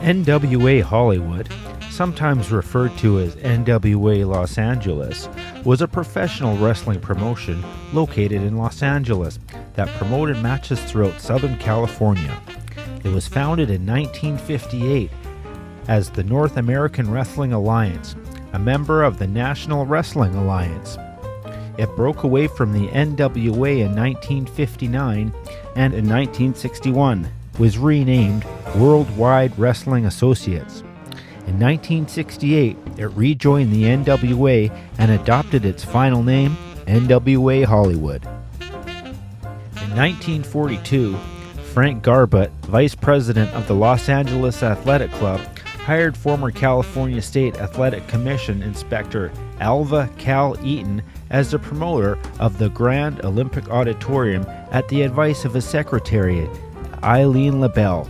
NWA Hollywood, sometimes referred to as NWA Los Angeles, was a professional wrestling promotion located in Los Angeles that promoted matches throughout Southern California. It was founded in 1958 as the North American Wrestling Alliance, a member of the National Wrestling Alliance. It broke away from the NWA in 1959 and in 1961 was renamed Worldwide Wrestling Associates. In 1968, it rejoined the NWA and adopted its final name, NWA Hollywood. In 1942, Frank Garbutt, vice president of the Los Angeles Athletic Club, hired former California State Athletic Commission Inspector Alvah Cal Eaton as the promoter of the Grand Olympic Auditorium at the advice of his secretary, Aileen LeBell.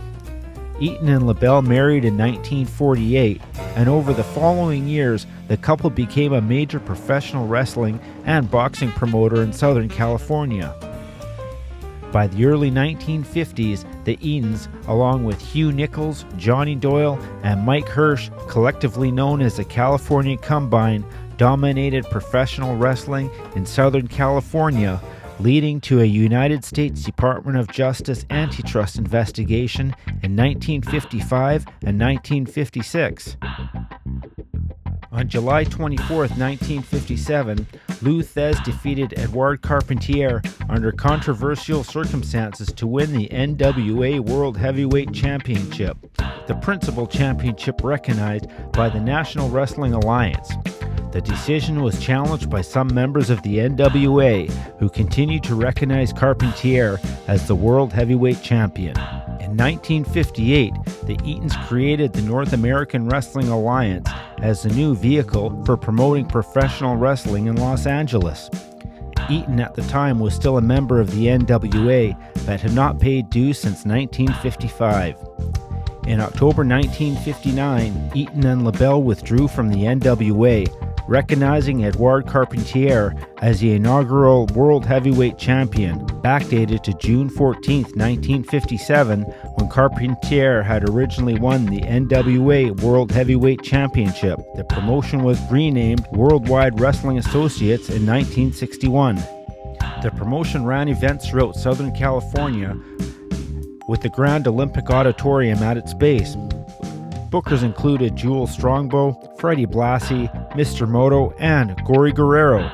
Eaton and LeBell married in 1948, and over the following years, the couple became a major professional wrestling and boxing promoter in Southern California. By the early 1950s, the Eatons, along with Hugh Nichols, Johnny Doyle, and Mike Hirsch, collectively known as the California Combine, dominated professional wrestling in Southern California, leading to a United States Department of Justice antitrust investigation in 1955 and 1956. On July 24, 1957, Lou Thez defeated Edouard Carpentier under controversial circumstances to win the NWA World Heavyweight Championship, the principal championship recognized by the National Wrestling Alliance. The decision was challenged by some members of the NWA, who continued to recognize Carpentier as the World Heavyweight Champion. In 1958, the Eatons created the North American Wrestling Alliance as the new vehicle for promoting professional wrestling in Los Angeles. Eaton at the time was still a member of the NWA, but had not paid dues since 1955. In October 1959, Eaton and LeBell withdrew from the NWA, recognizing Edouard Carpentier as the inaugural World Heavyweight Champion, backdated to June 14, 1957, when Carpentier had originally won the NWA World Heavyweight Championship. The promotion was renamed Worldwide Wrestling Associates in 1961. The promotion ran events throughout Southern California, with the Grand Olympic Auditorium at its base. Bookers included Jules Strongbow, Freddie Blassie, Mr. Moto, and Gory Guerrero.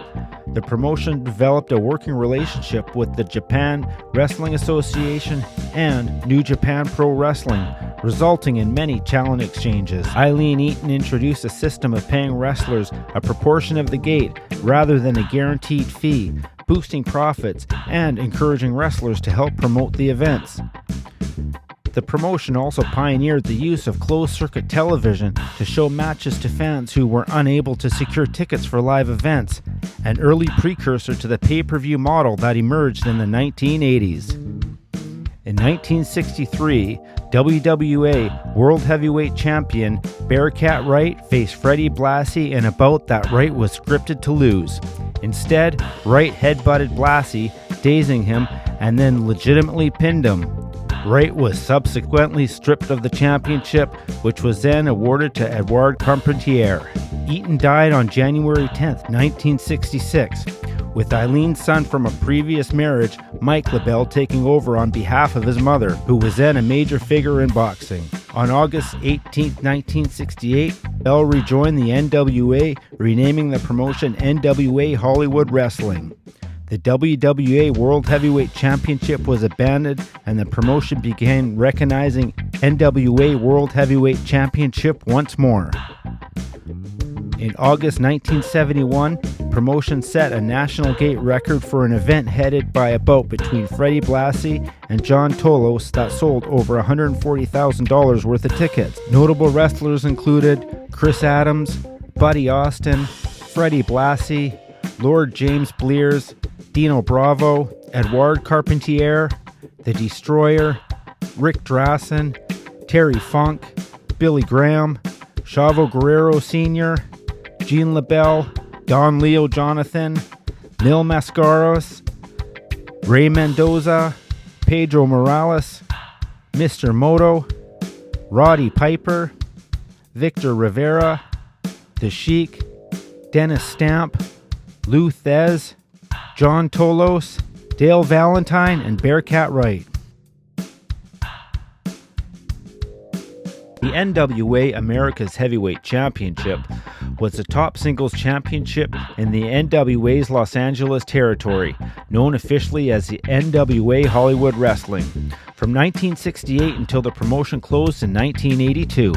The promotion developed a working relationship with the Japan Wrestling Association and New Japan Pro Wrestling, resulting in many talent exchanges. Aileen Eaton introduced a system of paying wrestlers a proportion of the gate rather than a guaranteed fee, boosting profits and encouraging wrestlers to help promote the events. The promotion also pioneered the use of closed-circuit television to show matches to fans who were unable to secure tickets for live events, an early precursor to the pay-per-view model that emerged in the 1980s. In 1963, WWA World Heavyweight Champion Bearcat Wright faced Freddie Blassie in a bout that Wright was scripted to lose. Instead, Wright headbutted Blassie, dazing him, and then legitimately pinned him. Wright was subsequently stripped of the championship, which was then awarded to Edouard Carpentier. Eaton died on January 10, 1966, with Aileen's son from a previous marriage, Mike LeBell, taking over on behalf of his mother, who was then a major figure in boxing. On August 18, 1968, Bell rejoined the NWA, renaming the promotion NWA Hollywood Wrestling. The WWA World Heavyweight Championship was abandoned, and the promotion began recognizing NWA World Heavyweight Championship once more. In August 1971, promotion set a national gate record for an event headed by a bout between Freddie Blassie and John Tolos that sold over $140,000 worth of tickets. Notable wrestlers included Chris Adams, Buddy Austin, Freddie Blassie, Lord James Blears, Dino Bravo, Edouard Carpentier, The Destroyer, Rick Drassen, Terry Funk, Billy Graham, Chavo Guerrero Sr., Gene LeBell, Don Leo Jonathan, Mil Mascaros, Ray Mendoza, Pedro Morales, Mr. Moto, Roddy Piper, Victor Rivera, The Sheik, Dennis Stamp, Lou Thez, John Tolos, Dale Valentine, and Bearcat Wright. The NWA America's Heavyweight Championship was the top singles championship in the NWA's Los Angeles territory, known officially as the NWA Hollywood Wrestling, from 1968 until the promotion closed in 1982.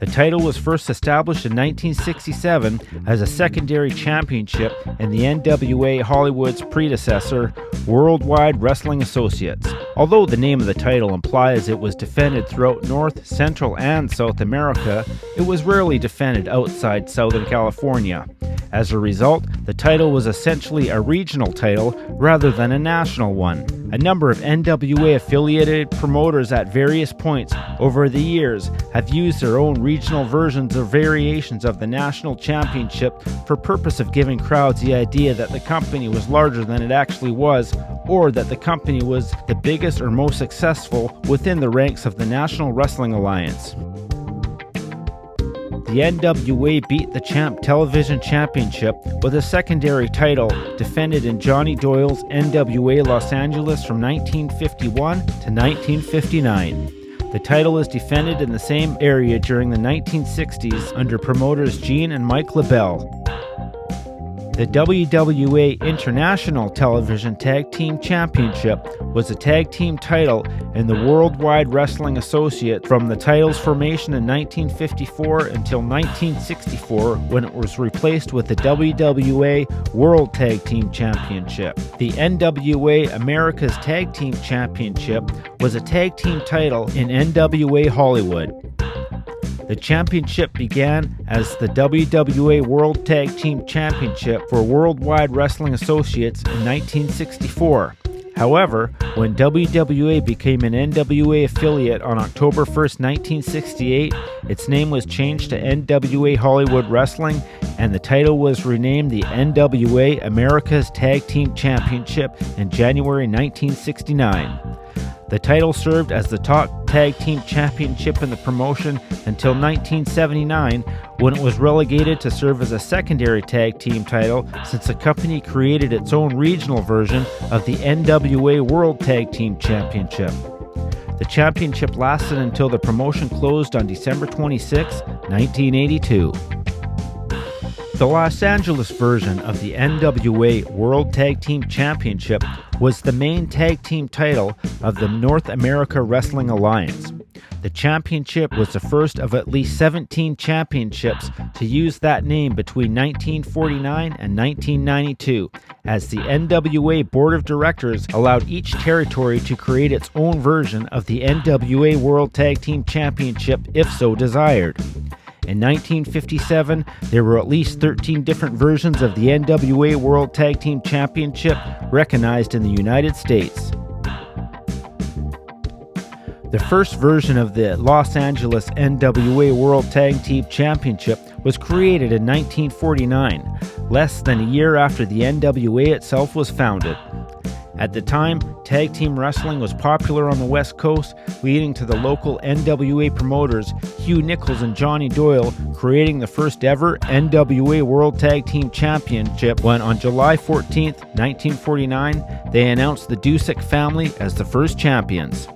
The title was first established in 1967 as a secondary championship in the NWA Hollywood's predecessor, Worldwide Wrestling Associates. Although the name of the title implies it was defended throughout North, Central, and South America, it was rarely defended outside Southern California. As a result, the title was essentially a regional title rather than a national one. A number of NWA-affiliated promoters at various points over the years have used their own regional versions or variations of the national championship for purpose of giving crowds the idea that the company was larger than it actually was, or that the company was the biggest or most successful within the ranks of the National Wrestling Alliance. The NWA Beat the Champ Television Championship was a secondary title defended in Johnny Doyle's NWA Los Angeles from 1951 to 1959. The title is defended in the same area during the 1960s under promoters Gene and Mike LeBell. The WWA International Television Tag Team Championship was a tag team title in the Worldwide Wrestling Associate from the title's formation in 1954 until 1964, when it was replaced with the WWA World Tag Team Championship. The NWA America's Tag Team Championship was a tag team title in NWA Hollywood. The championship began as the WWA World Tag Team Championship for Worldwide Wrestling Associates in 1964. However, when WWA became an NWA affiliate on October 1st, 1968, its name was changed to NWA Hollywood Wrestling, and the title was renamed the NWA America's Tag Team Championship in January 1969. The title served as the top tag team championship in the promotion until 1979, when it was relegated to serve as a secondary tag team title since the company created its own regional version of the NWA World Tag Team Championship. The championship lasted until the promotion closed on December 26, 1982. The Los Angeles version of the NWA World Tag Team Championship was the main tag team title of the North America Wrestling Alliance. The championship was the first of at least 17 championships to use that name between 1949 and 1992, as the NWA Board of Directors allowed each territory to create its own version of the NWA World Tag Team Championship if so desired. In 1957, there were at least 13 different versions of the NWA World Tag Team Championship recognized in the United States. The first version of the Los Angeles NWA World Tag Team Championship was created in 1949, less than a year after the NWA itself was founded. At the time, tag team wrestling was popular on the West Coast, leading to the local NWA promoters Hugh Nichols and Johnny Doyle creating the first ever NWA World Tag Team Championship when on July 14, 1949, they announced the Dusick family as the first champions.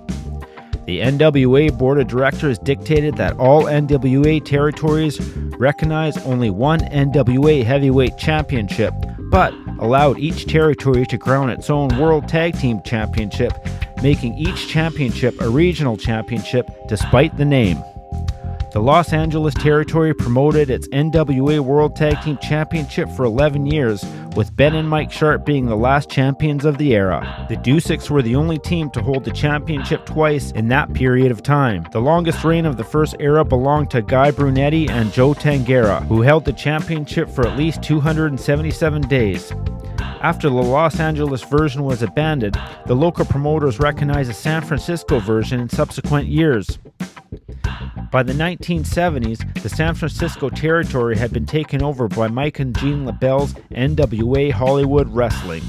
The NWA Board of Directors dictated that all NWA territories recognize only one NWA Heavyweight Championship, but allowed each territory to crown its own World Tag Team Championship, making each championship a regional championship despite the name. The Los Angeles territory promoted its NWA World Tag Team Championship for 11 years, with Ben and Mike Sharp being the last champions of the era. The Dusicks were the only team to hold the championship twice in that period of time. The longest reign of the first era belonged to Guy Brunetti and Joe Tangera, who held the championship for at least 277 days. After the Los Angeles version was abandoned, the local promoters recognized the San Francisco version in subsequent years. By the 1970s, the San Francisco territory had been taken over by Mike and Gene LeBell's NWA Hollywood Wrestling.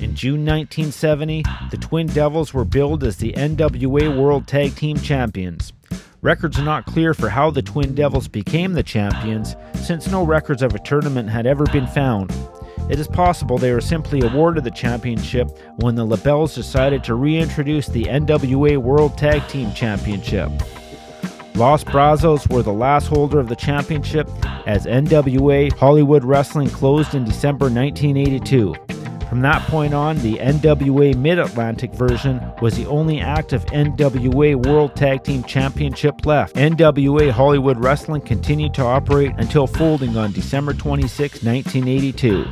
In June 1970, the Twin Devils were billed as the NWA World Tag Team Champions. Records are not clear for how the Twin Devils became the champions, since no records of a tournament had ever been found. It is possible they were simply awarded the championship when the LeBells decided to reintroduce the NWA World Tag Team Championship. Los Brazos were the last holder of the championship, as NWA Hollywood Wrestling closed in December 1982. From that point on, the NWA Mid-Atlantic version was the only active NWA World Tag Team Championship left. NWA Hollywood Wrestling continued to operate until folding on December 26, 1982.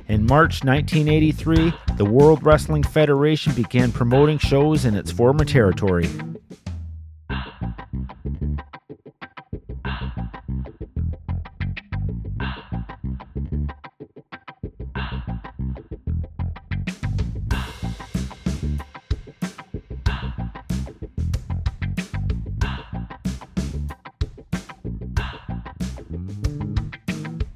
In March 1983, the World Wrestling Federation began promoting shows in its former territory.